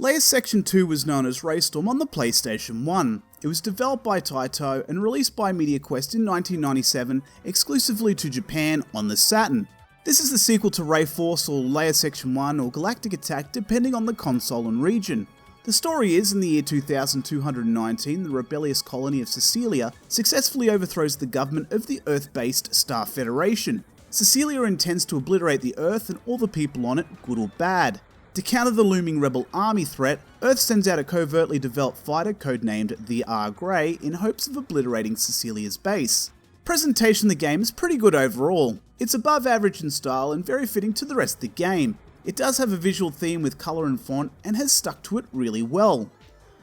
Layers Section 2 was known as Raystorm on the PlayStation 1. It was developed by Taito and released by MediaQuest in 1997 exclusively to Japan on the Saturn. This is the sequel to Rayforce or Layer Section 1 or Galactic Attack depending on the console and region. The story is, in the year 2219, the rebellious colony of Cecilia successfully overthrows the government of the Earth-based Star Federation. Cecilia intends to obliterate the Earth and all the people on it, good or bad. To counter the looming rebel army threat, Earth sends out a covertly developed fighter codenamed the R-Grey in hopes of obliterating Cecilia's base. Presentation of the game is pretty good overall. It's above average in style and very fitting to the rest of the game. It does have a visual theme with colour and font and has stuck to it really well.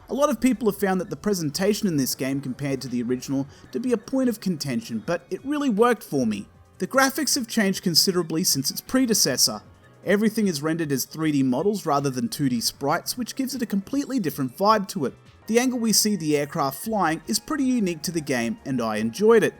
A lot of people have found that the presentation in this game compared to the original to be a point of contention, but it really worked for me. The graphics have changed considerably since its predecessor. Everything is rendered as 3D models rather than 2D sprites, which gives it a completely different vibe to it. The angle we see the aircraft flying is pretty unique to the game and I enjoyed it.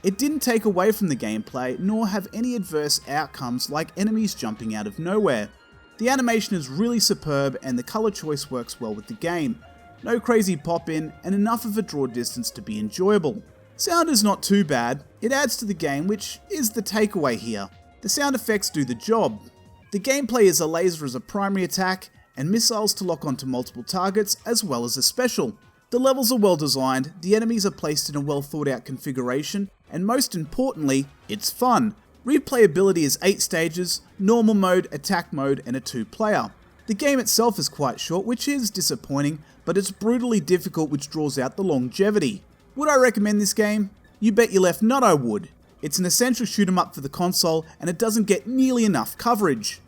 It didn't take away from the gameplay, nor have any adverse outcomes like enemies jumping out of nowhere. The animation is really superb and the colour choice works well with the game. No crazy pop-in and enough of a draw distance to be enjoyable. Sound is not too bad, it adds to the game, which is the takeaway here. The sound effects do the job. The gameplay is a laser as a primary attack and missiles to lock onto multiple targets as well as a special. The levels are well designed, the enemies are placed in a well thought out configuration, and most importantly, it's fun. Replayability is 8 stages, normal mode, attack mode, and a 2-player. The game itself is quite short, which is disappointing, but it's brutally difficult, which draws out the longevity. Would I recommend this game? You bet your left nut I would. It's an essential shoot 'em up for the console, and it doesn't get nearly enough coverage.